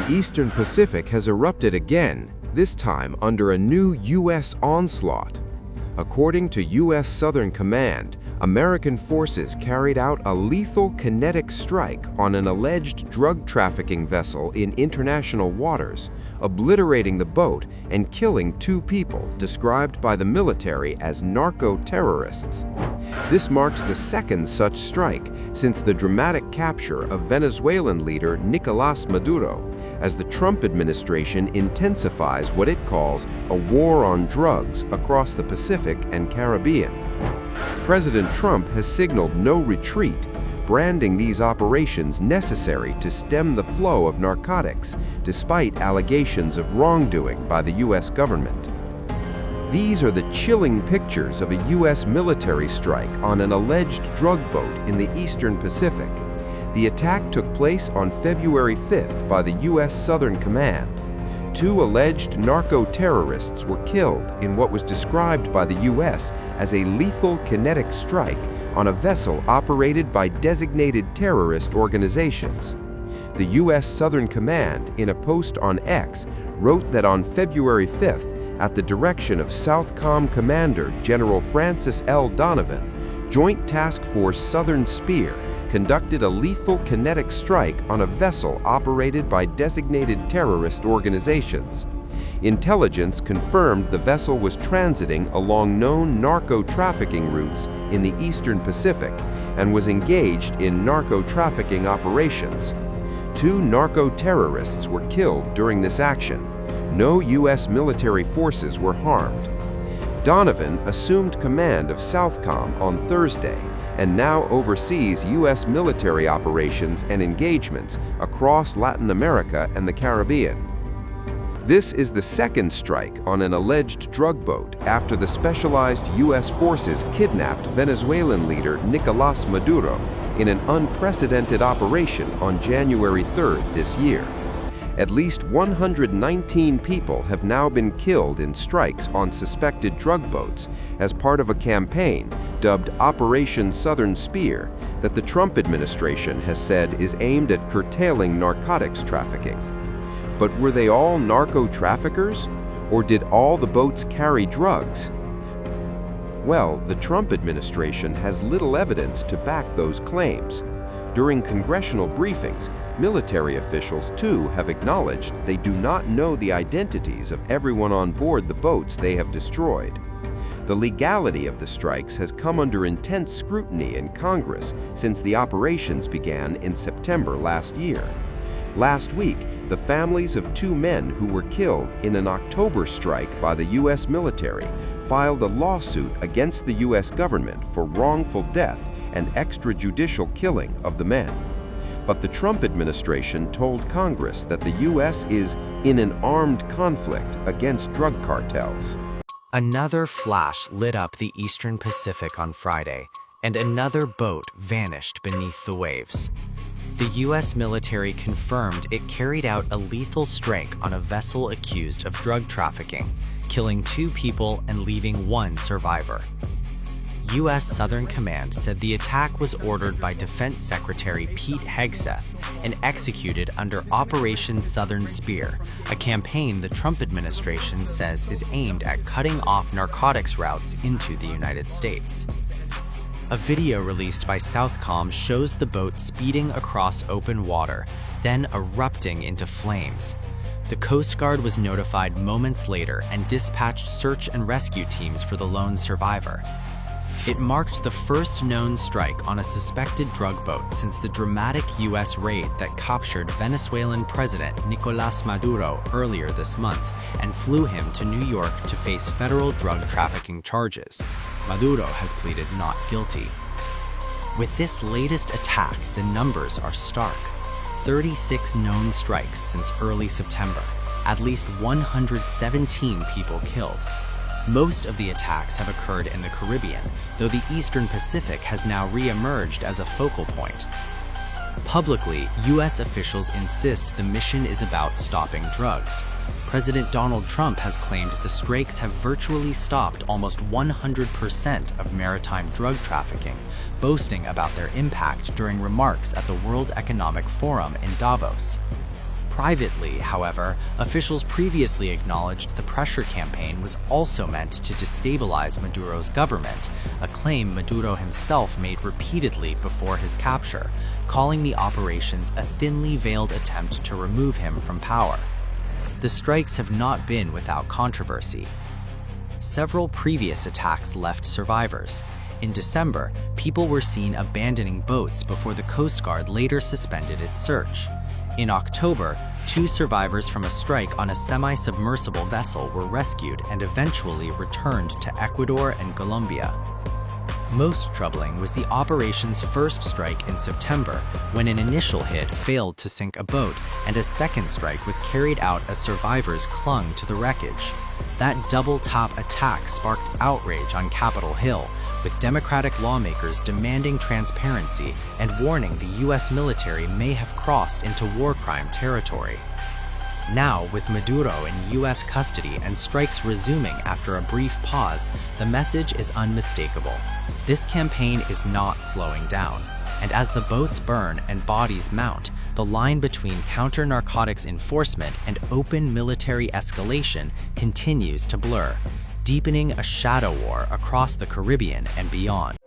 The Eastern Pacific has erupted again, this time under a new U.S. onslaught. According to U.S. Southern Command, American forces carried out a lethal kinetic strike on an alleged drug trafficking vessel in international waters, obliterating the boat and killing 2 people described by the military as narco-terrorists. This marks the second such strike since the dramatic capture of Venezuelan leader Nicolás Maduro, as the Trump administration intensifies what it calls a war on drugs across the Pacific and Caribbean. President Trump has signaled no retreat, branding these operations necessary to stem the flow of narcotics, despite allegations of wrongdoing by the U.S. government. These are the chilling pictures of a U.S. military strike on an alleged drug boat in the Eastern Pacific. The attack took place on February 5th by the U.S. Southern Command. 2 alleged narco-terrorists were killed in what was described by the U.S. as a lethal kinetic strike on a vessel operated by designated terrorist organizations. The U.S. Southern Command, in a post on X, wrote that on February 5th, at the direction of Southcom Commander General Francis L. Donovan, Joint Task Force Southern Spear conducted a lethal kinetic strike on a vessel operated by designated terrorist organizations. Intelligence confirmed the vessel was transiting along known narco-trafficking routes in the Eastern Pacific and was engaged in narco-trafficking operations. 2 narco-terrorists were killed during this action. No U.S. military forces were harmed. Donovan assumed command of Southcom on Thursday and now oversees U.S. military operations and engagements across Latin America and the Caribbean. This is the second strike on an alleged drug boat after the specialized U.S. forces kidnapped Venezuelan leader Nicolás Maduro in an unprecedented operation on January 3rd this year. At least 119 people have now been killed in strikes on suspected drug boats as part of a campaign dubbed Operation Southern Spear that the Trump administration has said is aimed at curtailing narcotics trafficking. But were they all narco-traffickers? Or did all the boats carry drugs? Well, the Trump administration has little evidence to back those claims. During congressional briefings, military officials too have acknowledged they do not know the identities of everyone on board the boats they have destroyed. The legality of the strikes has come under intense scrutiny in Congress since the operations began in September last year. Last week, the families of 2 men who were killed in an October strike by the U.S. military filed a lawsuit against the U.S. government for wrongful death and extrajudicial killing of the men. But the Trump administration told Congress that the U.S. is in an armed conflict against drug cartels. Another flash lit up the Eastern Pacific on Friday, and another boat vanished beneath the waves. The U.S. military confirmed it carried out a lethal strike on a vessel accused of drug trafficking, killing 2 people and leaving 1 survivor. U.S. Southern Command said the attack was ordered by Defense Secretary Pete Hegseth and executed under Operation Southern Spear, a campaign the Trump administration says is aimed at cutting off narcotics routes into the United States. A video released by Southcom shows the boat speeding across open water, then erupting into flames. The Coast Guard was notified moments later and dispatched search and rescue teams for the lone survivor. It marked the first known strike on a suspected drug boat since the dramatic U.S. raid that captured Venezuelan President Nicolás Maduro earlier this month and flew him to New York to face federal drug trafficking charges. Maduro has pleaded not guilty. With this latest attack, the numbers are stark. 36 known strikes since early September, at least 117 people killed. Most of the attacks have occurred in the Caribbean, though the Eastern Pacific has now re-emerged as a focal point. Publicly, U.S. officials insist the mission is about stopping drugs. President Donald Trump has claimed the strikes have virtually stopped almost 100% of maritime drug trafficking, boasting about their impact during remarks at the World Economic Forum in Davos. Privately, however, officials previously acknowledged the pressure campaign was also meant to destabilize Maduro's government, a claim Maduro himself made repeatedly before his capture, calling the operations a thinly veiled attempt to remove him from power. The strikes have not been without controversy. Several previous attacks left survivors. In December, people were seen abandoning boats before the Coast Guard later suspended its search. In October, 2 survivors from a strike on a semi-submersible vessel were rescued and eventually returned to Ecuador and Colombia. Most troubling was the operation's first strike in September, when an initial hit failed to sink a boat and a second strike was carried out as survivors clung to the wreckage. That double-tap attack sparked outrage on Capitol Hill, with Democratic lawmakers demanding transparency and warning the U.S. military may have crossed into war crime territory. Now, with Maduro in U.S. custody and strikes resuming after a brief pause, the message is unmistakable. This campaign is not slowing down, and as the boats burn and bodies mount, the line between counter-narcotics enforcement and open military escalation continues to blur, deepening a shadow war across the Caribbean and beyond.